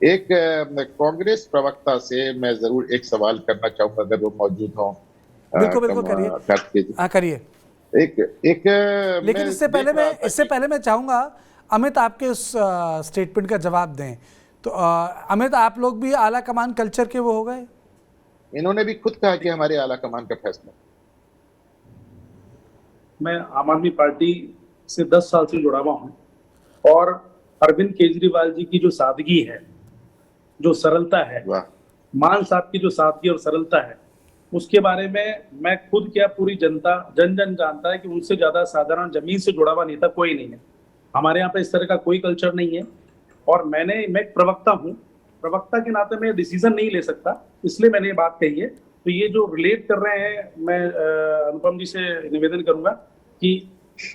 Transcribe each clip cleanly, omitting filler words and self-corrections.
एक कांग्रेस प्रवक्ता से मैं जरूर एक सवाल करना चाहूंगा अगर वो मौजूद हो। बिल्कुल बिल्कुल करिए। हाँ करिए। एक एक लेकिन इससे पहले मैं चाहूंगा अमित आपके उस स्टेटमेंट का जवाब दें। तो अमित, आप लोग भी आला कमान कल्चर के वो हो गए? इन्होंने भी खुद कहा कि हमारे आला कमान का फैसला। मैं आम आदमी पार्टी से 10 साल से जुड़ा हुआ हूं और अरविंद केजरीवाल जी की जो सादगी है, जो सरलता है, मान साहब की जो सादगी और सरलता है, उसके बारे में मैं खुद क्या पूरी जनता जन जन जानता है कि उनसे ज्यादा साधारण जमीन से जुड़ा हुआ नेता कोई नहीं है। हमारे यहाँ पे इस तरह का कोई कल्चर नहीं है। और मैं एक प्रवक्ता हूँ, प्रवक्ता के नाते मैं डिसीजन नहीं ले सकता, इसलिए मैंने ये बात कही है। तो ये जो रिलेट कर रहे हैं, मैं अनुपम जी से निवेदन करूंगा कि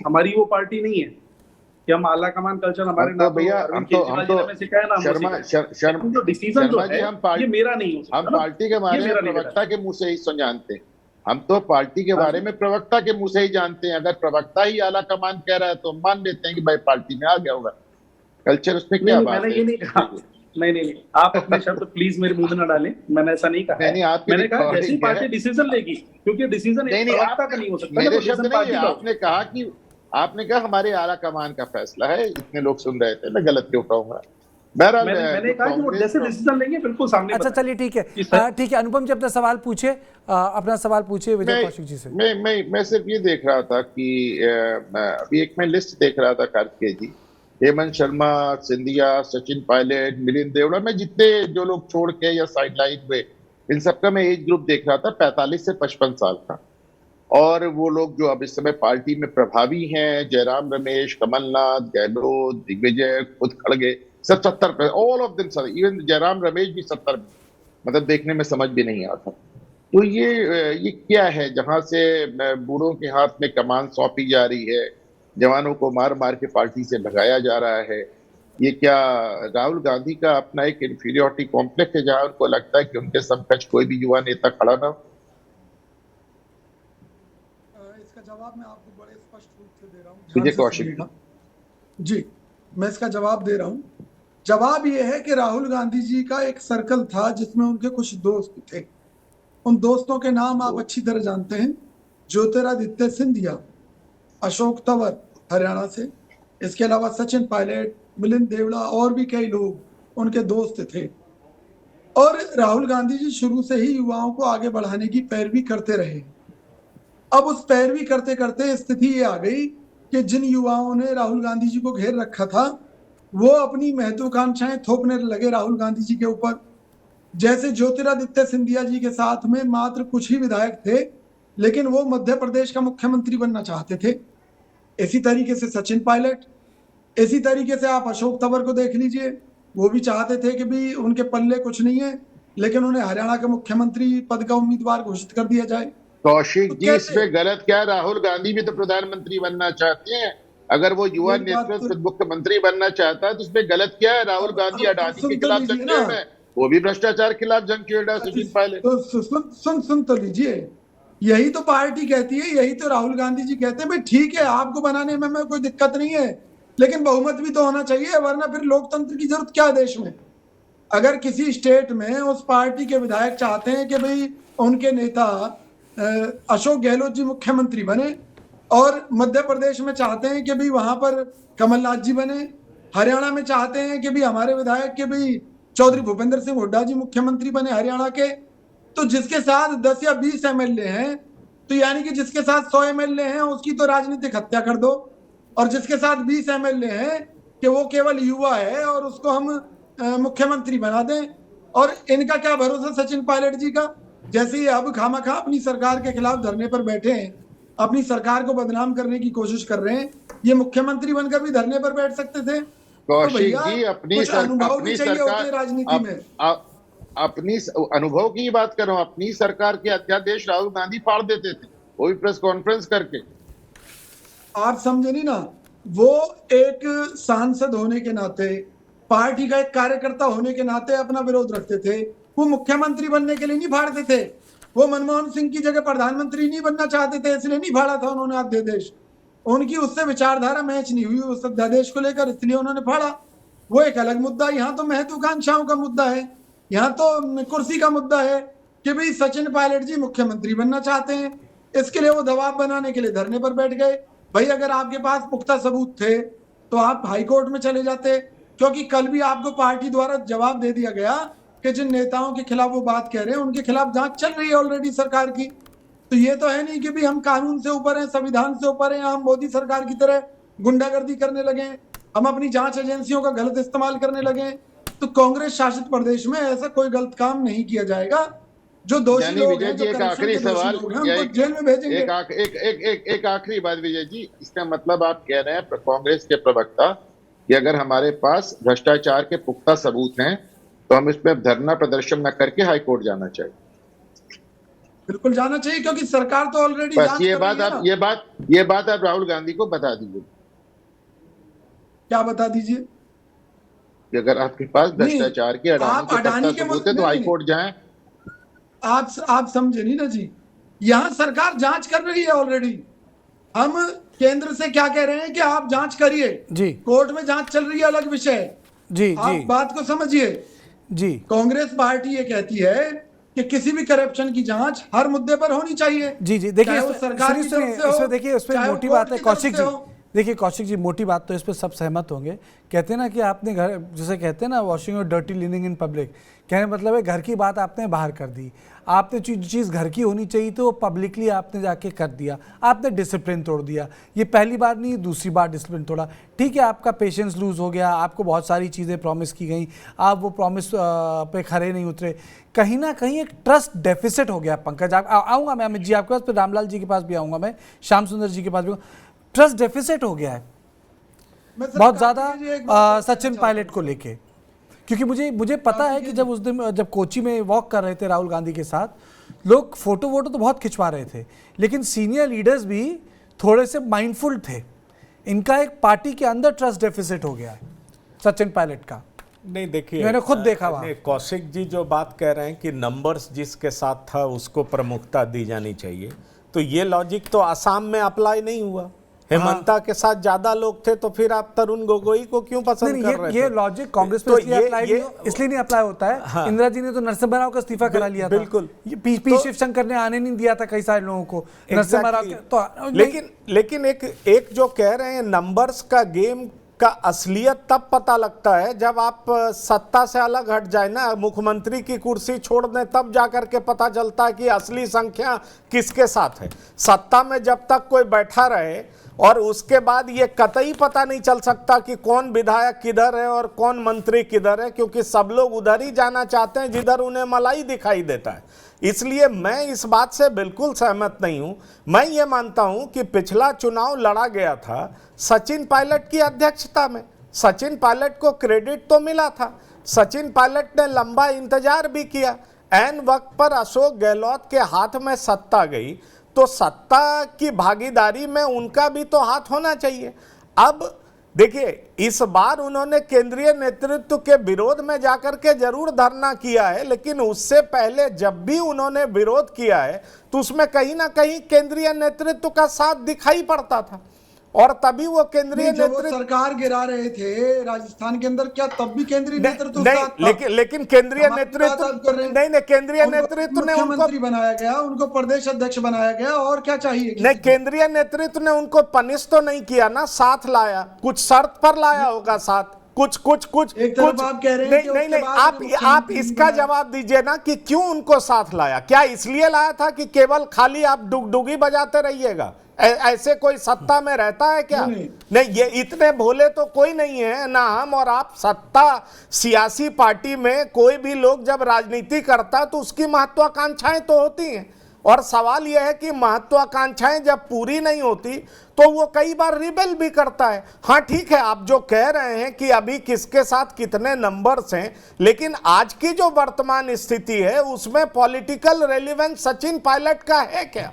हमारी वो पार्टी नहीं है कि हम आला कमान कल्चर हमारे तो भैया हम तो जो डिसीजन जो है ये मेरा नहीं हो सकता। हम पार्टी के बारे में प्रवक्ता के मुंह से ही जानते हैं। हम तो पार्टी के बारे में प्रवक्ता के मुंह से ही जानते हैं। अगर प्रवक्ता ही आला कमान कह रहा है तो मान लेते हैं कि भाई पार्टी में आ गया होगा। कल्चर उसमें क्या बात है? मैंने ये नहीं कहा। नहीं, आप अपने शब्द प्लीज मेरे मुंह में ना डालें। मैंने ऐसा नहीं कहा। मैंने कहा जैसी पार्टी डिसीजन लेगी, क्योंकि डिसीजन एक प्रवक्ता का नहीं हो सकता। मेरे शब्द नहीं, आपने कहा हमारे आला कमान का फैसला है। इतने लोग सुन रहे थे, मैं गलत क्यों कहूंगा? मैंने कहा कि वो जैसे डिसीजन लेंगे बिल्कुल सामने। अच्छा चलिए ठीक है, ठीक है। अनुपम जी अपना सवाल पूछिए, विजय कौशिक जी से। मैं सिर्फ ये देख रहा था कि अभी एक मैं लिस्ट देख रहा था कार्तिकेय जी, हेमंत शर्मा, सिंधिया, सचिन पायलट, मिलिंद देवड़ा में जितने जो लोग छोड़ के या साइडलाइन हुए, इन सबका मैं एज ग्रुप देख रहा था 45 से 55 साल का। और वो लोग जो अब इस समय पार्टी में प्रभावी हैं, जयराम रमेश, कमलनाथ, गहलोत, दिग्विजय, खुद खड़गे, सब 70 all of them, even Jairam Ramesh भी 70, मतलब देखने में समझ भी नहीं आता। तो ये क्या है जहां से बूढ़ों के हाथ में कमान सौंपी जा रही है, जवानों को मार मार के पार्टी से भगाया जा रहा है? ये क्या राहुल गांधी का अपना एक इंफीरियोरिटी कॉम्प्लेक्स है जहां उनको लगता है कि उनके समकक्ष कोई भी युवा नेता खड़ा ना हो? इसका जवाब मैं आपको बड़े स्पष्ट रूप से दे रहा हूँ। विजय कौशिक जी, मैं इसका जवाब दे रहा हूँ। जवाब ये है कि राहुल गांधी जी का एक सर्कल था जिसमें उनके कुछ दोस्त थे। उन दोस्तों के नाम आप अच्छी तरह जानते हैं। ज्योतिरादित्य सिंधिया, अशोक तंवर हरियाणा से, इसके अलावा सचिन पायलट, मिलिंद देवड़ा और भी कई लोग उनके दोस्त थे। और राहुल गांधी जी शुरू से ही युवाओं को आगे बढ़ाने की पैरवी करते रहे। अब उस पैरवी करते करते स्थिति ये आ गई कि जिन युवाओं ने राहुल गांधी जी को घेर रखा था वो अपनी महत्वाकांक्षाएं थोपने लगे राहुल गांधी जी के ऊपर। जैसे ज्योतिरादित्य सिंधिया जी के साथ में मात्र कुछ ही विधायक थे, लेकिन वो मध्य प्रदेश का मुख्यमंत्री बनना चाहते थे। इसी तरीके से सचिन पायलट, इसी तरीके से आप अशोक तंवर को देख लीजिए, वो भी चाहते थे कि भी उनके पल्ले कुछ नहीं है, लेकिन उन्हें हरियाणा के मुख्यमंत्री पद का उम्मीदवार घोषित कर दिया जाए। कौशिक जी, इसमें गलत क्या है? राहुल गांधी भी तो प्रधानमंत्री बनना चाहते हैं। अगर वो युवा नेतृत्व मुख्यमंत्री बनना चाहता है तो उसमें गलत क्या है? राहुल गांधी अडानी के खिलाफ जंग छेड़ रहे हैं, वो भी भ्रष्टाचार के खिलाफ जंग छेड़ रहा है सचिन पायलट। तो सुन तो लीजिए, यही तो पार्टी कहती है, यही तो राहुल गांधी जी कहते हैं भाई ठीक है आपको बनाने में कोई दिक्कत नहीं है, लेकिन बहुमत भी तो होना चाहिए, वरना फिर लोकतंत्र की जरूरत क्या देश में? अगर किसी स्टेट में उस पार्टी के विधायक चाहते हैं कि भाई उनके नेता अशोक गहलोत जी मुख्यमंत्री बने, और मध्य प्रदेश में चाहते हैं कि भाई वहां पर कमलनाथ जी बने, हरियाणा में चाहते हैं कि भाई हमारे विधायक के भाई चौधरी भूपेंद्र सिंह हुड्डा जी मुख्यमंत्री बने हरियाणा के, तो जिसके साथ 10 या 20 एमएलए हैं, तो यानी कि जिसके साथ 100 एमएलए हैं उसकी तो राजनीतिक हत्या कर दो, और जिसके साथ 20 एमएलए हैं कि वो केवल युवा है और उसको हम मुख्यमंत्री बना दें। और इनका क्या भरोसा सचिन पायलट जी का? जैसे ही अब खामखा अपनी सरकार के खिलाफ धरने पर बैठे हैं, अपनी सरकार को बदनाम करने की कोशिश कर रहे हैं, ये मुख्यमंत्री बनकर भी धरने पर बैठ सकते थे। कौशिक जी, अपनी सरकार राजनीति में अपनी अनुभव की बात कर रहा हूं। अपनी सरकार के अध्यादेश राहुल गांधी फाड़ देते थे, वो भी प्रेस कॉन्फ्रेंस करके। आप समझे नहीं ना, वो एक सांसद होने के नाते, पार्टी का एक कार्यकर्ता होने के नाते अपना विरोध रखते थे। वो मुख्यमंत्री बनने के लिए नहीं फाड़ते थे, वो मनमोहन सिंह की जगह प्रधानमंत्री नहीं बनना चाहते थे, इसलिए नहीं फाड़ा था उन्होंने अध्यादेश। उनकी उससे विचारधारा मैच नहीं हुई उस अध्यादेश को लेकर, इसलिए उन्होंने फाड़ा। वो एक अलग मुद्दा। यहाँ तो महत्वाकांक्षाओं का मुद्दा है, यहाँ तो कुर्सी का मुद्दा है कि भाई सचिन पायलट जी मुख्यमंत्री बनना चाहते हैं, इसके लिए वो दबाव बनाने के लिए धरने पर बैठ गए। भाई अगर आपके पास पुख्ता सबूत थे तो आप हाईकोर्ट में चले जाते, क्योंकि कल भी आपको पार्टी द्वारा जवाब दे दिया गया कि जिन नेताओं के खिलाफ वो बात कह रहे हैं उनके खिलाफ जांच चल रही है ऑलरेडी सरकार की। तो ये तो है नहीं कि भी हम कानून से ऊपर हैं, संविधान से ऊपर हैं, हम मोदी सरकार की तरह गुंडागर्दी करने लगे, हम अपनी जांच एजेंसियों का गलत इस्तेमाल करने लगे। तो कांग्रेस शासित प्रदेश में ऐसा कोई गलत काम नहीं किया जाएगा। जो दोषी लोग हैं, जो एक आखिरी सवाल, उनको जेल में भेजेंगे। एक आखिरी बात विजय जी, इसका मतलब आप कह रहे हैं कांग्रेस के प्रवक्ता कि अगर हमारे पास भ्रष्टाचार के पुख्ता सबूत हैं तो हम इस पे धरना प्रदर्शन न करके हाईकोर्ट जाना चाहिए? बिल्कुल जाना चाहिए, क्योंकि सरकार तो ऑलरेडी बस ये बात आप राहुल गांधी को बता दीजिए। क्या बता दीजिए? कि अगर आपके पास भ्रष्टाचार के अडानी के सबूत है तो हाईकोर्ट जाएं। आप समझे नहीं ना जी, यहाँ सरकार जांच कर रही है ऑलरेडी। हम केंद्र से क्या कह रहे हैं कि आप जांच करिए जी, कोर्ट में जांच चल रही है, अलग विषय है जी। आप बात को समझिए जी। कांग्रेस पार्टी ये कहती है कि किसी भी करप्शन की जांच हर मुद्दे पर होनी चाहिए। जी जी, देखिए सरकार की तरफ से हो, इसमें देखिए उस पर मोटी बात है कौशिक जी। देखिए कौशिक जी, मोटी बात तो इस पर सब सहमत होंगे। कहते हैं ना कि आपने घर, जैसे कहते हैं ना वॉशिंग और डर्टी लिनिंग इन पब्लिक, कहने मतलब है घर की बात आपने बाहर कर दी। आपने चीज़ घर की होनी चाहिए तो वो पब्लिकली आपने जाके कर दिया, आपने डिसिप्लिन तोड़ दिया। ये पहली बार नहीं, दूसरी बार डिसिप्लिन तोड़ा। ठीक है, आपका पेशेंस लूज हो गया, आपको बहुत सारी चीज़ें प्रॉमिस की गई, आप वो प्रॉमिस पे खरे नहीं उतरे। कहीं ना कहीं एक ट्रस्ट डेफिसिट हो गया। पंकज, आऊँगा मैं अमित जी आपके पास, फिर रामलाल जी के पास भी आऊँगा, मैं श्याम सुंदर जी के पास भी। ट्रस्ट डेफिसिट हो गया है बहुत ज़्यादा सचिन पायलट को लेके, क्योंकि मुझे पता है कि जब उस दिन जब कोची में वॉक कर रहे थे राहुल गांधी के साथ, लोग फोटो वोटो तो बहुत खिंचवा रहे थे, लेकिन सीनियर लीडर्स भी थोड़े से माइंडफुल थे। इनका एक पार्टी के अंदर ट्रस्ट डेफिसिट हो गया है सचिन पायलट का। नहीं देखिए, मैंने खुद देखा वहाँ। कौशिक जी जो बात कह रहे हैं कि नंबर्स जिसके साथ था उसको प्रमुखता दी जानी चाहिए, तो ये लॉजिक तो असम में अप्लाई नहीं हुआ। हेमंता के साथ ज्यादा लोग थे, तो फिर आप तरुण गोगोई को क्यों पसंद कर रहे थे? ये लॉजिक कांग्रेस पे इसलिए नहीं अप्लाई होता है। हाँ। इंदिरा जी ने तो नरसिम्हा राव का इस्तीफा करा लिया था। बिल्कुल। पी शिवशंकर ने आने नहीं दिया था कई सारे लोगों को। नरसिम्हा राव तो लेकिन एक जो कह रहे हैं नंबर्स का गेम का असलियत तब पता लगता है जब आप सत्ता से अलग हट जाए ना, मुख्यमंत्री की कुर्सी छोड़ दें, तब जाकर के पता चलता है कि असली संख्या किसके साथ है। सत्ता में जब तक कोई बैठा रहे और उसके बाद ये कतई पता नहीं चल सकता कि कौन विधायक किधर है और कौन मंत्री किधर है, क्योंकि सब लोग उधर ही जाना चाहते हैं जिधर उन्हें मलाई दिखाई देता है। इसलिए मैं इस बात से बिल्कुल सहमत नहीं हूं। मैं ये मानता हूं कि पिछला चुनाव लड़ा गया था सचिन पायलट की अध्यक्षता में। सचिन पायलट को क्रेडिट तो मिला था, सचिन पायलट ने लंबा इंतजार भी किया। ऐन वक्त पर अशोक गहलोत के हाथ में सत्ता गई, तो सत्ता की भागीदारी में उनका भी तो हाथ होना चाहिए। अब देखिए, इस बार उन्होंने केंद्रीय नेतृत्व के विरोध में जाकर के जरूर धरना किया है, लेकिन उससे पहले जब भी उन्होंने विरोध किया है तो उसमें कहीं ना कहीं केंद्रीय नेतृत्व का साथ दिखाई पड़ता था, और तभी वो केंद्रीय नेतृत्व सरकार गिरा रहे थे राजस्थान के अंदर, क्या तब भी केंद्रीय नेतृत्व लेकिन केंद्रीय नेतृत्व नहीं, केंद्रीय नेतृत्व ने उनको बनाया गया, उनको प्रदेश अध्यक्ष बनाया गया, और क्या चाहिए? नहीं, केंद्रीय नेतृत्व ने उनको पनिश तो नहीं किया ना, साथ लाया, कुछ शर्त पर लाया होगा साथ, कुछ आप कह रहे हैं नहीं, आप इसका जवाब दीजिए ना कि क्यों उनको साथ लाया। क्या इसलिए लाया था कि केवल खाली आप डुगडुगी बजाते रहिएगा? ऐसे कोई सत्ता में रहता है क्या? नहीं, ये इतने भोले तो कोई नहीं है ना। हम और आप सत्ता सियासी पार्टी में कोई भी लोग जब राजनीति करता तो उसकी महत्वाकांक्षाएं तो होती हैं, और सवाल यह है कि महत्वाकांक्षाएं जब पूरी नहीं होती तो वो कई बार रिबेल भी करता है। हाँ ठीक है, आप जो कह रहे हैं कि अभी किसके साथ कितने नंबर्स हैं, लेकिन आज की जो वर्तमान स्थिति है उसमें पॉलिटिकल रेलिवेंस सचिन पायलट का है क्या?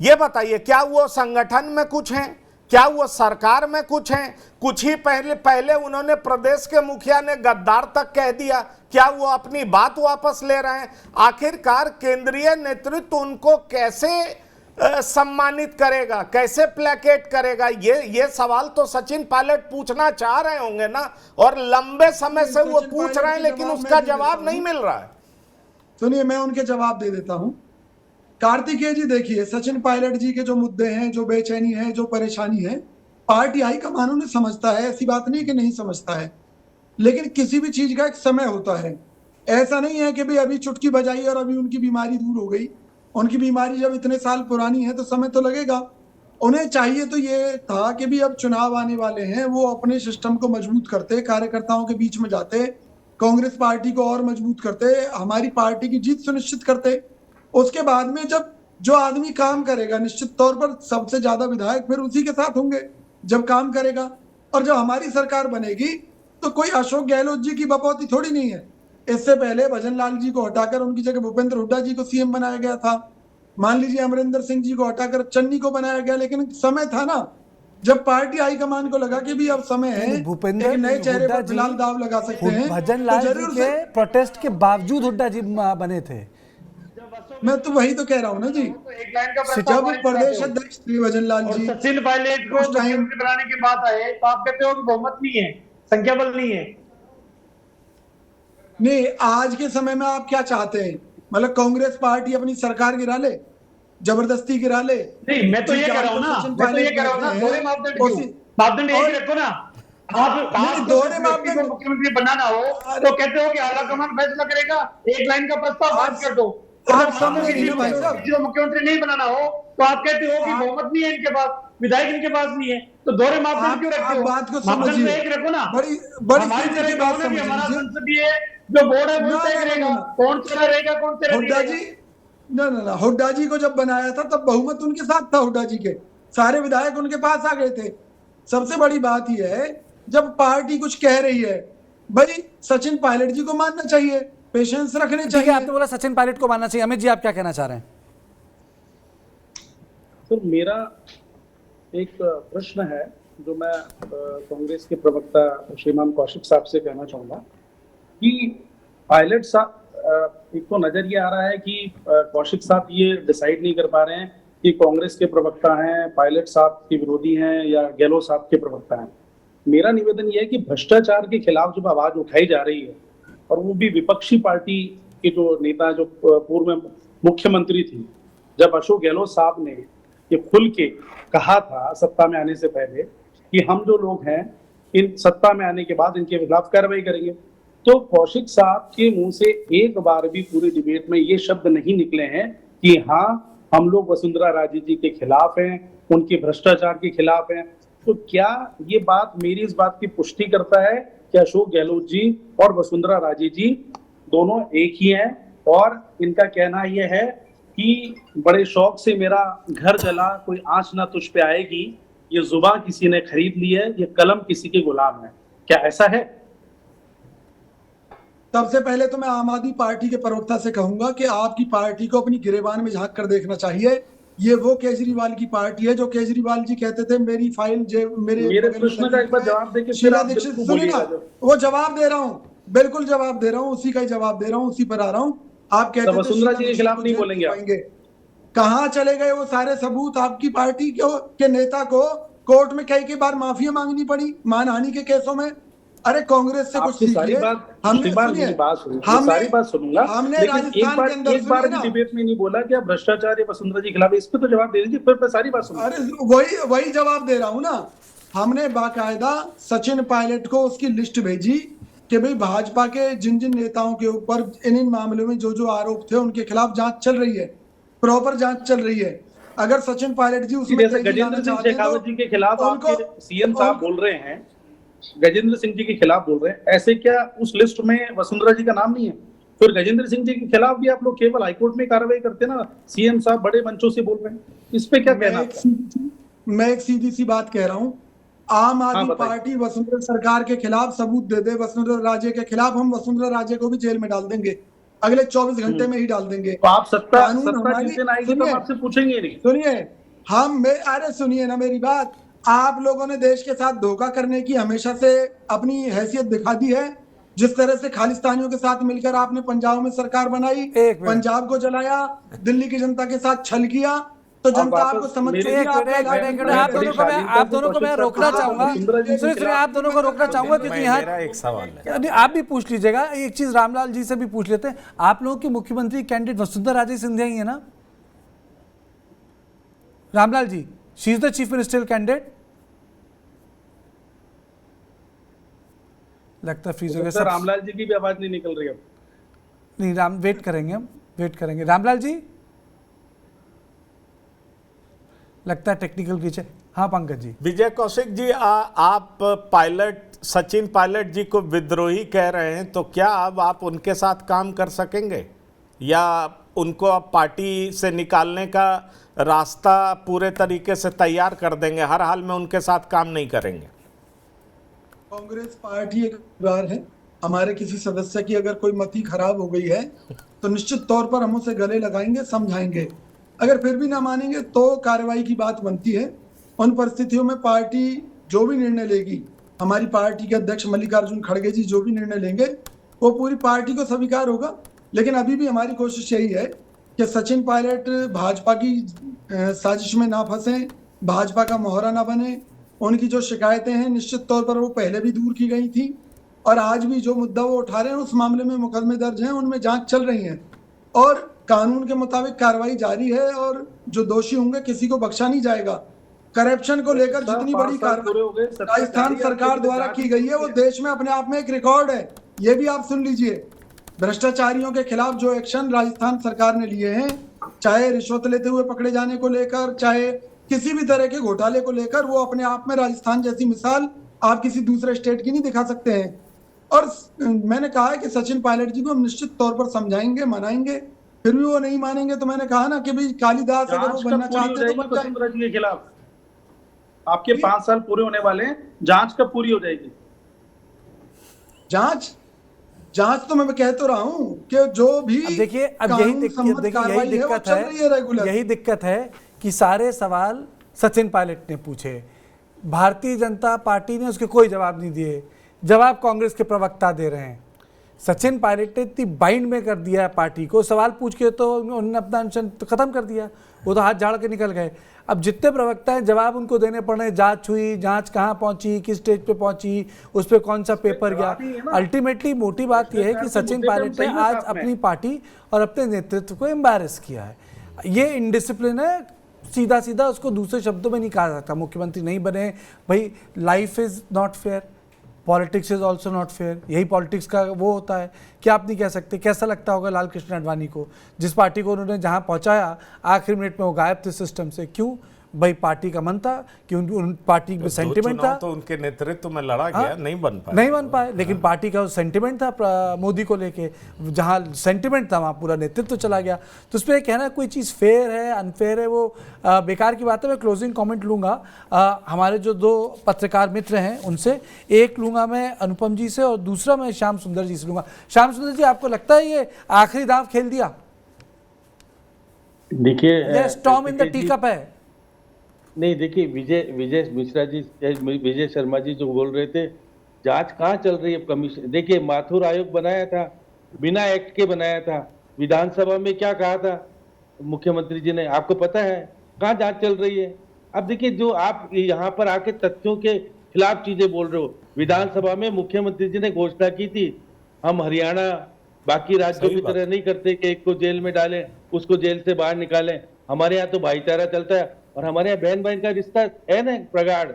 ये बताइए, क्या वो संगठन में कुछ हैं? क्या वो सरकार में कुछ हैं? कुछ ही पहले उन्होंने प्रदेश के मुखिया ने गद्दार तक कह दिया। क्या वो अपनी बात वापस ले रहे हैं? आखिरकार केंद्रीय नेतृत्व उनको कैसे सम्मानित करेगा, कैसे प्लेकेट करेगा? ये सवाल तो सचिन पायलट पूछना चाह रहे होंगे ना, और लंबे समय से वो पूछ रहे हैं, लेकिन उसका जवाब नहीं मिल रहा है। सुनिए, मैं उनके जवाब दे देता हूं। कार्तिकेय जी, देखिए, सचिन पायलट जी के जो मुद्दे हैं, जो बेचैनी है, जो परेशानी है, पार्टी हाईकमान उन्हें समझता है, ऐसी बात नहीं कि नहीं समझता है, लेकिन किसी भी चीज का एक समय होता है। ऐसा नहीं है कि भाई अभी चुटकी बजाई और अभी उनकी बीमारी दूर हो गई। उनकी बीमारी जब इतने साल पुरानी है तो समय तो लगेगा। उन्हें चाहिए तो ये था कि भी अब चुनाव आने वाले हैं, वो अपने सिस्टम को मजबूत करते, कार्यकर्ताओं के बीच में जाते, कांग्रेस पार्टी को और मजबूत करते, हमारी पार्टी की जीत सुनिश्चित करते। उसके बाद में जब जो आदमी काम करेगा, निश्चित तौर पर सबसे ज्यादा विधायक फिर उसी के साथ होंगे जब काम करेगा। और जब हमारी सरकार बनेगी तो कोई अशोक गहलोत जी की बपौती थोड़ी नहीं है। इससे पहले भजन लाल जी को हटाकर उनकी जगह भूपेंद्र हुड्डा जी को सीएम बनाया गया था। मान लीजिए अमरिंदर सिंह जी को हटाकर चन्नी को बनाया गया, लेकिन समय था ना जब पार्टी हाईकमान को लगा कि भी अब समय है, भूपेंद्र एक नए चेहरे हुड्डा पर फिलहाल दाव लगा सकते हैं। भजन तो लाल जी जरूर के से प्रोटेस्ट के बावजूद हुड्डा जी बने थे। मैं तो वही तो कह रहा हूँ ना जी, एक लाइन का प्रस्ताव जब पारित प्रदेश कराते हो। अध्यक्ष श्री भजन लाल और जी सचिन पायलट को उस टाइम मुख्यमंत्री बनाने की बात आए तो आप कहते हो कि बहुमत नहीं है, संख्या बल नहीं है। नहीं, आज के समय में आप क्या चाहते हैं? मतलब कांग्रेस पार्टी अपनी सरकार गिरा ले, जबरदस्ती गिरा ले? नहीं, मैं तो ये कह रहा हूँ ना, मैं तो ये कह रहा हूँ ना, दोहरे मापदंड क्यों? मापदंड एक रखो ना। आप दोहरे मापदंड को मुख्यमंत्री बनाना हो तो कहते हो कि आलाकमान फैसला करेगा, एक लाइन का प्रस्ताव पास कर दो। आप समझ नहीं ना भाई साहब। किसी को मुख्यमंत्री नहीं बनाना हो तो आप कहते हो कि बहुमत नहीं है इनके पास, विधायक इनके पास नहीं है, तो दोहरे मापदंड क्यों रखते हो? बात को मापदंड समझिए, एक रखो ना। बड़ी हमारी सीधी तरह सी बात गाँव में भी समझ हमारा लीजिए। संसदीय जो बोर्ड है वो तय करेगा कौन चला रहेगा कौन चला नहीं हुड्डा जी, रहेगा। ना हुड्डा जी को जब बनाया था तब बहुमत उनके साथ था, हुड्डा जी के सारे विधायक उनके पास आ गए थे। सबसे बड़ी बात यह है, जब पार्टी कुछ कह रही है, भाई सचिन पायलट जी को मानना चाहिए, पेशेंस रखने ठीक है, चाहिए। आपने बोला सचिन पायलट को मानना चाहिए। अमित जी, आप क्या कहना चाह रहे हैं? तो मेरा एक प्रश्न है जो मैं कांग्रेस के प्रवक्ता श्रीमान कौशिक साहब से कहना चाहूंगा कि पायलट साहब, एक तो नजर ये आ रहा है कि कौशिक साहब ये डिसाइड नहीं कर पा रहे हैं कि कांग्रेस के प्रवक्ता हैं, पायलट साहब के विरोधी हैं या गहलोत साहब के प्रवक्ता हैं। मेरा निवेदन यह है कि भ्रष्टाचार के खिलाफ जब आवाज उठाई जा रही है, और वो भी विपक्षी पार्टी के जो नेता, जो पूर्व में मुख्यमंत्री थी, जब अशोक गहलोत साहब ने ये खुल के कहा था सत्ता में आने से पहले कि हम जो लोग हैं इन सत्ता में आने के बाद इनके खिलाफ कार्रवाई करेंगे, तो कौशिक साहब के मुंह से एक बार भी पूरे डिबेट में ये शब्द नहीं निकले हैं कि हाँ हम लोग वसुंधरा राजे जी के खिलाफ हैं, उनके भ्रष्टाचार के खिलाफ हैं। तो क्या ये बात मेरी इस बात की पुष्टि करता है कि अशोक गहलोत जी और वसुंधरा राजे जी दोनों एक ही हैं, और इनका कहना यह है कि बड़े शौक से मेरा घर जला, कोई आंच ना तुझ पे आएगी, ये जुबा किसी ने खरीद ली है, ये कलम किसी के गुलाम है, क्या ऐसा है? सबसे पहले तो मैं आम आदमी पार्टी के प्रवक्ता से कहूंगा कि आपकी पार्टी को अपनी गिरेबान में झांक कर देखना चाहिए। ये वो केजरीवाल की पार्टी है जो केजरीवाल जी कहते थे मेरी फाइल मेरे प्रश्न का एक बार जवाब देके शीला दीक्षित, सुनिए ना, वो जवाब दे रहा हूँ, बिल्कुल जवाब दे रहा हूँ, उसी का ही जवाब दे रहा हूँ, उसी पर आ रहा हूँ। आप कहते थे वसुंधरा जी के खिलाफ नहीं बोलेंगे आप? कहाँ चले गए वो सारे सबूत? आपकी पार्टी के नेता को कोर्ट में कई बार माफिया मांगनी पड़ी मानहानि के केसों में। अरे कांग्रेस से कुछ सारी बात हमने सारी बात सुनूंगा, हमने लेकिन राजस्थान के अंदर एक बार भी डिबेट में नहीं बोला कि आप भ्रष्टाचार या वसुंधरा जी के खिलाफ, इस पे तो जवाब दे दीजिए, फिर मैं सारी बात सुनूंगा। अरे वही जवाब दे रहा हूँ ना। हमने बाकायदा सचिन पायलट को उसकी लिस्ट भेजी कि भाई भाजपा के जिन जिन नेताओं के ऊपर इन मामलों में जो जो आरोप थे उनके खिलाफ जांच चल रही है, प्रॉपर जांच चल रही है। अगर सचिन पायलट जी उसमें गजेंद्र सिंह शेखावत जी के खिलाफ आपके सीएम साहब बोल रहे हैं, गजेंद्र सिंह जी के खिलाफ बोल रहे हैं, ऐसे क्या उस लिस्ट में वसुंधरा जी का नाम नहीं है? फिर गजेंद्र सिंह जी के खिलाफ भी आप लोग केवल हाईकोर्ट में कार्रवाई करते ना, सीएम साहब बड़े मंचों से बोल रहे हैं, इस पे क्या कहना? मैं एक सीधी सी बात कह रहा हूँ, आम आदमी पार्टी वसुंधरा सरकार के खिलाफ सबूत दे दे, वसुंधरा राजे के खिलाफ, हम वसुंधरा राजे को भी जेल में डाल देंगे, अगले 24 घंटे में ही डाल देंगे। तो आप सत्ता जिस दिन आएगी तो आपसे पूछेंगे नहीं? सुनिए, अरे सुनिए ना मेरी बात, आप लोगों ने देश के साथ धोखा करने की हमेशा से अपनी हैसियत दिखा दी है। जिस तरह से खालिस्तानियों के साथ मिलकर आपने पंजाब में सरकार बनाई, पंजाब को जलाया, दिल्ली की जनता के साथ छल किया, तो तो जनता आपको समझ चुकी है। आप दोनों को मैं रोकना चाहूंगा, सुनिए आप दोनों को रोकना चाहूंगा क्योंकि यहाँ एक सवाल है, आप भी पूछ लीजिएगा। एक चीज रामलाल जी से भी पूछ लेते हैं, आप लोगों की मुख्यमंत्री कैंडिडेट वसुंधरा राजे सिंधिया ही है ना Ramlal ji? She is the chief ministerial candidate. लगता है फ्रीज हो गया। रामलाल जी की भी आवाज नहीं निकल रही अब। नहीं वेट करेंगे, हम वेट करेंगे। रामलाल जी, लगता है टेक्निकल ग्लिच है। हाँ पंकज जी। विजय कौशिक जी, आप पायलट सचिन पायलट जी को विद्रोही कह रहे हैं, तो क्या अब आप उनके साथ काम कर सकेंगे या उनको अब पार्टी से निकालने का रास्ता पूरे तरीके से तैयार कर देंगे, हर हाल में उनके साथ काम नहीं करेंगे? कांग्रेस पार्टी एक परिवार है। हमारे किसी सदस्य की अगर कोई मति खराब हो गई है तो निश्चित तौर पर हम उसे गले लगाएंगे, समझाएंगे। अगर फिर भी ना मानेंगे तो कार्रवाई की बात बनती है। उन परिस्थितियों में पार्टी जो भी निर्णय लेगी, हमारी पार्टी के अध्यक्ष मल्लिकार्जुन खड़गे जी जो भी निर्णय लेंगे वो पूरी पार्टी को स्वीकार होगा। लेकिन अभी भी हमारी कोशिश यही है कि सचिन पायलट भाजपा की साजिश में ना फंसे, भाजपा का मोहरा ना बने। उनकी जो शिकायतें हैं निश्चित तौर पर वो पहले भी दूर की गई थी और आज भी जो मुद्दा वो उठा रहे हैं उस मामले में मुकदमे दर्ज हैं, उनमें जांच चल रही है और कानून के मुताबिक कार्रवाई जारी है और जो दोषी होंगे किसी को बख्शा नहीं जाएगा। करप्शन को लेकर जितनी बड़ी कार्रवाई राजस्थान सरकार द्वारा की गई है वो देश में अपने आप में एक रिकॉर्ड है। ये भी आप सुन लीजिए, भ्रष्टाचारियों के खिलाफ जो एक्शन राजस्थान सरकार ने लिए हैं, चाहे रिश्वत लेते हुए पकड़े जाने को लेकर, चाहे किसी भी तरह के घोटाले को लेकर, वो अपने आप में राजस्थान जैसी मिसाल आप किसी दूसरे स्टेट की नहीं दिखा सकते हैं। और मैंने कहा है कि सचिन पायलट जी को हम निश्चित तौर पर समझाएंगे, मनाएंगे, फिर भी वो नहीं मानेंगे तो मैंने कहा ना कि भाई कालिदास अगर वो बनना चाहते हैं तो वसुंधरा जी के खिलाफ आपके 5 साल पूरे होने वाले हैं, जांच कब पूरी हो जाएगी? जांच तो मैं कह तो रहा हूं कि जो भी देखिए अब यही दिक्कत है कि सारे सवाल सचिन पायलट ने पूछे, भारतीय जनता पार्टी ने उसके कोई जवाब नहीं दिए, जवाब कांग्रेस के प्रवक्ता दे रहे हैं। सचिन पायलट ने इतनी बाइंड में कर दिया है पार्टी को, सवाल पूछ के तो उन्होंने अपना अनशन तो खत्म कर दिया, वो तो हाथ झाड़ के निकल गए। अब जितने प्रवक्ता हैं जवाब उनको देने पड़े, जांच हुई, जांच कहाँ पहुंची, किस स्टेज पे पहुंची, उस पर कौन सा पेपर गया। अल्टीमेटली मोटी बात यह है कि सचिन पायलट ने आज अपनी पार्टी और अपने नेतृत्व को एम्बैरेस किया है। ये इनडिसिप्लिन है, सीधा सीधा उसको दूसरे शब्दों में नहीं कहा जाता। मुख्यमंत्री नहीं बने भाई, life is not fair, politics is also not fair, यही पॉलिटिक्स का वो होता है कि आप नहीं कह सकते। कैसा लगता होगा लाल कृष्ण आडवाणी को, जिस पार्टी को उन्होंने जहां पहुंचाया आखिरी मिनट में वो गायब थे सिस्टम से। क्यों भाई? पार्टी का मन था कि उन पार्टी में सेंटिमेंट था, तो उनके नेतृत्व में लड़ा गया, नहीं बन पाए। लेकिन पार्टी का सेंटिमेंट था मोदी को लेके, जहां सेंटिमेंट था वहां पूरा नेतृत्व चला गया। तो उस पर कहना कोई चीज़ फेयर है अनफेयर है वो बेकार की बात है। मैं क्लोजिंग कमेंट लूंगा हमारे जो 2 पत्रकार मित्र हैं उनसे, एक लूंगा मैं अनुपम जी से और दूसरा मैं श्याम सुंदर जी से लूंगा। श्याम सुंदर जी, आपको लगता है ये आखिरी दांव खेल दिया? देखिए storm in the tea cup है। नहीं, देखिए विजय मिश्रा जी, विजय शर्मा जी जो बोल रहे थे, जांच कहाँ चल रही है कमीशन। देखिए माथुर आयोग बनाया था, बिना एक्ट के बनाया था, विधानसभा में क्या कहा था मुख्यमंत्री जी ने, आपको पता है? कहाँ जांच चल रही है? अब देखिए जो आप यहाँ पर आके तथ्यों के खिलाफ चीजें बोल रहे हो, विधानसभा में मुख्यमंत्री जी ने घोषणा की थी हम हरियाणा बाकी राज्यों की तरह नहीं करते कि एक को जेल में डालें, उसको जेल से बाहर निकालें। हमारे यहाँ तो भाईचारा चलता है और हमारे यहाँ बहन बहन का रिश्ता है ना प्रगाढ़।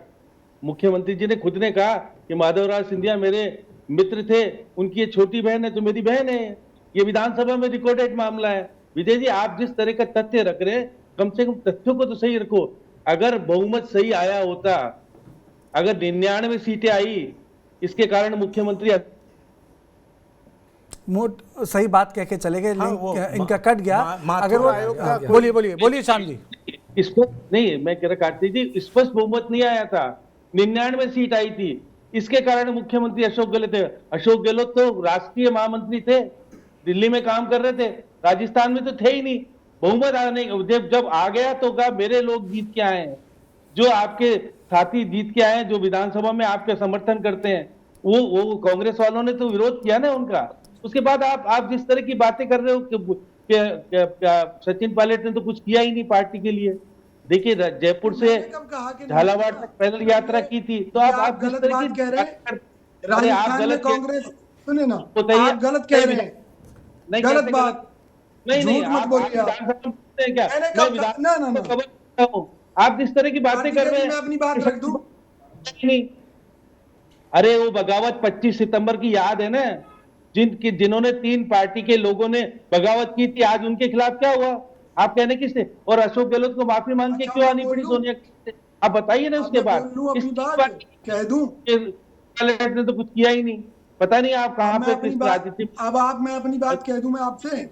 मुख्यमंत्री जी ने खुद ने कहा कि माधवराज सिंधिया मेरे मित्र थे, उनकी ये छोटी बहन है तो मेरी बहन है। ये विधानसभा में रिकॉर्डेड मामला है। विजय जी, आप जिस तरह का तथ्य रख रहे, कम से कम तथ्यों को तो सही रखो। अगर बहुमत सही आया होता, अगर 99 सीटें आई, इसके कारण मुख्यमंत्री सही बात कह के चले गए, इनका कट गया। अगर वो बोलिए श्याम जी। स्पष्ट नहीं, मैं कह रहा कार्तिक जी, स्पष्ट बहुमत नहीं आया था, 99 सीट आई थी, इसके कारण मुख्यमंत्री अशोक गहलोत थे। अशोक गहलोत तो राष्ट्रीय महामंत्री थे, दिल्ली में काम कर रहे थे, राजस्थान में तो थे ही नहीं। बहुमत आने जब आ गया तो कहा मेरे लोग जीत के आए हैं, जो आपके साथी जीत के आए हैं, जो विधानसभा में आपके समर्थन करते हैं, वो कांग्रेस वालों ने तो विरोध किया ना उनका। उसके बाद आप जिस तरह की बातें कर रहे हो कि सचिन पायलट ने तो कुछ किया ही नहीं पार्टी के लिए, देखिए जयपुर से मैंने कब कहा कि नहीं झालावाड़ किया? तक पैदल यात्रा की थी, तो ये आप जिस गलत तरह बात की कह रहे हैं। अरे आप राजस्थान में गलत कांग्रेस, सुनिए ना, बताइए, आप गलत कह रहे हैं, नहीं गलत कैसे बात, नहीं नहीं, झूठ मत आप बोलिए आप। विधानसभा में बोलते हैं क्या? मैंने मैं कब विधान ना ना ना, खबर करता हूँ, आप जिस तरह की बातें पार्टी कर के रहे लिए हैं, मैं अपनी बात रख दूं। नहीं, अरे वो बगावत 25 सितंबर की याद है ना, जिन्होंने 3 पार्टी के लोगों ने बगावत की थी, आज उनके खिलाफ क्या हुआ? आप कहने किससे? और अशोक गहलोत को माफी मांग के अच्छा, क्यों मैं आनी बोल पड़ी लूं? सोनिया गांधी से? आप बताइए ना अब उसके मैं बाद। बोल लूं अपनी इसकी बात, कह दूं? पायलट ने तो कुछ किया ही नहीं, पता नहीं आप अब कहाँ मैं पे अपनी किस बात, राजनीति अब आप, मैं अपनी बात कह दूं मैं आपसे?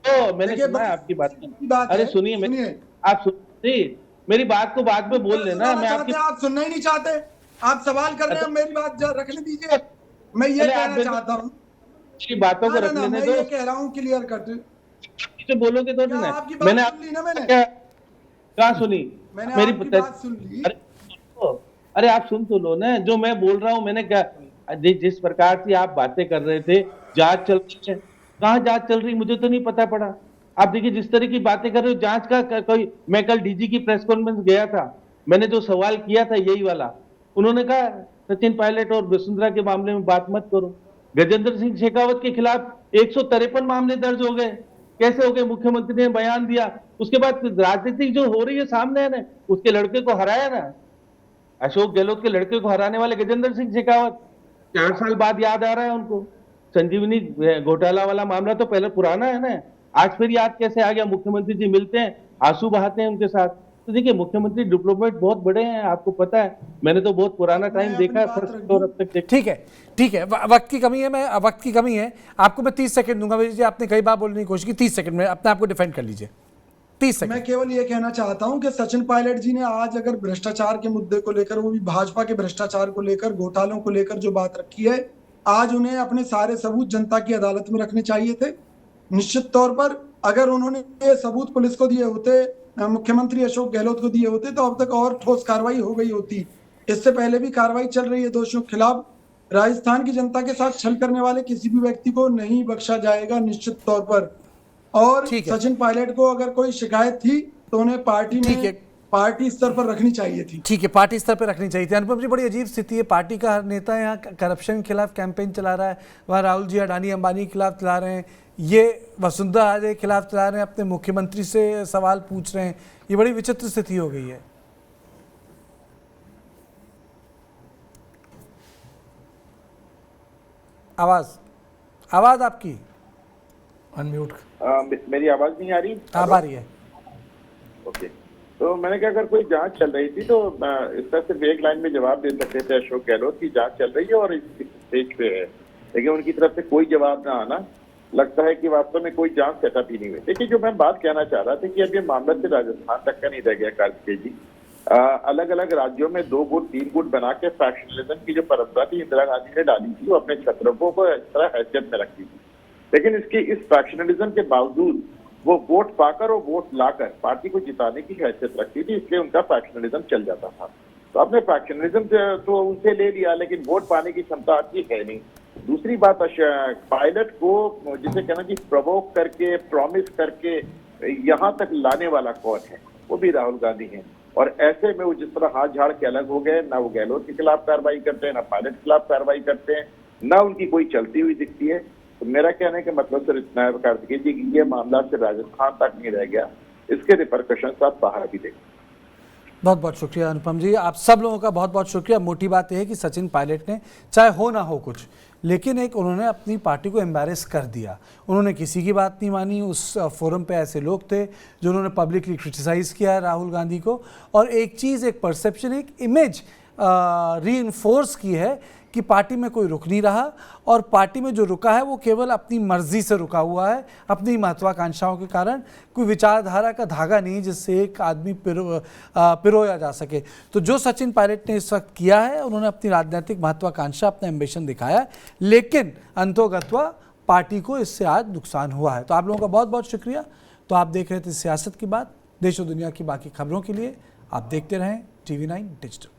तो मैंने देखिए, सुना है आपकी बात। की बात अरे है, सुनिए, सुनिए। आप सुनिए, मेरी बात को बाद में बोल लेना, सुनाना मैं चाहते आपकी हैं, आप सुनना ही नहीं चाहते। आप सवाल कर रहे हैं, मेरी बात रखने दीजिए। मैं ये पहले आप कहना चाहता हूँ, मेरी बातों को ना रख ना, लेने मैं दो, ये कह रहा हूँ क्लियर कट। से बोलोगे तो क्या ना। आपकी मैंने बात सुन ली ना? मैंने कहाँ सुनी? मैंने मेरी आपकी पता- बात सुन ली। अरे आप सुन तो लो ना, जो मैं बोल रहा हूँ, मैंने क्या जिस प्रकार से आप बातें कर रहे थे, जांच चल रही है, कहाँ जांच चल रही मुझे तो नहीं पता पड़ा। आप देखिए जिस तरह की बातें कर रहे हो, जांच का कोई, मैं कल डीजी की प्रेस कॉन्फ्रेंस गया था, मैंने जो सवाल किया था यही वाला, उन्होंने कहा सचिन पायलट और वसुंधरा के मामले में बात मत करो। गजेंद्र सिंह शेखावत के खिलाफ 153 मामले दर्ज हो गए, कैसे हो गए? मुख्यमंत्री ने बयान दिया, उसके बाद राजनीति जो हो रही है सामने है ना, उसके लड़के को हराया ना, अशोक गहलोत के लड़के को हराने वाले गजेंद्र सिंह शेखावत, 4 साल बाद याद आ रहा है उनको। संजीवनी घोटाला वाला मामला तो पहले पुराना है ना, आज फिर याद कैसे आ गया? मुख्यमंत्री जी मिलते हैं, आंसू बहाते हैं उनके साथ। तो देखिए मुख्यमंत्री डिप्लोमेट बहुत बड़े हैं, आपको पता है, मैंने तो बहुत पुराना टाइम देखा है फर्स्ट और अब तक। ठीक है, ठीक है, वक्त की कमी है, मैं वक्त की कमी है, आपको मैं 30 सेकंड दूंगा। जी आपने कई बार बोलने की कोशिश की, 30 सेकंड में अपने आप को डिफेंड कर लीजिए, 30 सेकंड। मैं केवल ये कहना चाहता हूं कि सचिन पायलट जी ने आज अगर भ्रष्टाचार के मुद्दे को लेकर, वो भी भाजपा के भ्रष्टाचार को लेकर, घोटालों को लेकर जो बात रखी है, आज उन्हें अपने सारे सबूत जनता की अदालत में रखने चाहिए थे। निश्चित तौर पर अगर उन्होंने ये सबूत पुलिस को दिए होते, मुख्यमंत्री अशोक गहलोत को दिए होते, तो अब तक और ठोस कार्रवाई हो गई होती। इससे पहले भी कार्रवाई चल रही है दोषियों के खिलाफ। राजस्थान की जनता के साथ छल करने वाले किसी भी व्यक्ति को नहीं बख्शा जाएगा निश्चित तौर पर। और सचिन पायलट को अगर कोई शिकायत थी तो उन्हें पार्टी में, पार्टी स्तर पर रखनी चाहिए थी। ठीक है, पार्टी स्तर पर रखनी चाहिए थी। अनुपम जी, बड़ी अजीब स्थिति है, पार्टी का हर नेता यहाँ करप्शन के खिलाफ कैंपेन चला रहा है, वहाँ राहुल जी अडानी अंबानी के खिलाफ चला रहे हैं, ये वसुंधरा राजे के खिलाफ चला रहे हैं, अपने मुख्यमंत्री से सवाल पूछ रहे हैं, ये बड़ी विचित्र स्थिति हो गई है। आवाज आपकी अनम्यूट। मेरी आवाज नहीं आ रही? अब आ रही है। ओके, तो मैंने कहा अगर कोई जांच चल रही थी तो इसका सिर्फ एक लाइन में जवाब दे सकते थे अशोक गहलोत की जांच चल रही है और इस स्टेज पे है, लेकिन उनकी तरफ से कोई जवाब ना आना, लगता है कि वास्तव में कोई जांच सेटअप ही नहीं हुई। देखिए, जो मैं बात कहना चाह रहा था कि अब ये मामला सिर्फ राजस्थान तक का नहीं रह गया कार्तिकेय जी। अलग अलग राज्यों में 2 गुट 3 गुट बना के फैक्शनलिज्म की जो परंपरा थी इंदिरा गांधी ने डाली थी, वो अपने छत्रपों को इस तरह हैसियत में रखती थी, लेकिन इसकी इस फैक्शनलिज्म के बावजूद वो वोट पाकर और वोट लाकर पार्टी को जिताने की हैसियत रखती थी, इसलिए उनका फैक्शनलिज्म चल जाता था। तो आपने फैक्शनलिज्म तो उनसे ले लिया, लेकिन वोट पाने की क्षमता आपकी है नहीं। दूसरी बात, पायलट को जिसे कहना कि प्रवोक करके, प्रॉमिस करके यहाँ तक लाने वाला कौन है? वो भी राहुल गांधी हैं। और ऐसे में वो जिस तरह हाथ झाड़ के अलग हो गए, ना वो गहलोत के खिलाफ कार्रवाई करते हैं, ना पायलट के खिलाफ कार्रवाई करते हैं, ना उनकी कोई चलती हुई दिखती है। तो मेरा कहने का मतलब सिर्फ इतना है कार्तिकेय जी कि ये मामला सिर्फ राजस्थान तक नहीं रह गया, इसके रिपरकशंस आप बाहर भी देखें। बहुत बहुत शुक्रिया अनुपम जी, आप सब लोगों का बहुत बहुत शुक्रिया। मोटी बात यह है कि सचिन पायलट ने, चाहे हो ना हो कुछ, लेकिन एक उन्होंने अपनी पार्टी को एम्बैरेस कर दिया। उन्होंने किसी की बात नहीं मानी। उस फोरम पे ऐसे लोग थे जो उन्होंने पब्लिकली क्रिटिसाइज़ किया राहुल गांधी को, और एक चीज़, एक परसेप्शन, एक इमेज रीइंफोर्स की है कि पार्टी में कोई रुक नहीं रहा, और पार्टी में जो रुका है वो केवल अपनी मर्जी से रुका हुआ है, अपनी महत्वाकांक्षाओं के कारण। कोई विचारधारा का धागा नहीं जिससे एक आदमी पिरोया जा सके। तो जो सचिन पायलट ने इस वक्त किया है, उन्होंने अपनी राजनीतिक महत्वाकांक्षा, अपना एम्बिशन दिखाया है, लेकिन अंतोगत्वा पार्टी को इससे आज नुकसान हुआ है। तो आप लोगों का बहुत बहुत शुक्रिया। तो आप देख रहे थे सियासत की बात। देश और दुनिया की बाकी खबरों के लिए आप देखते रहें TV9 डिजिटल।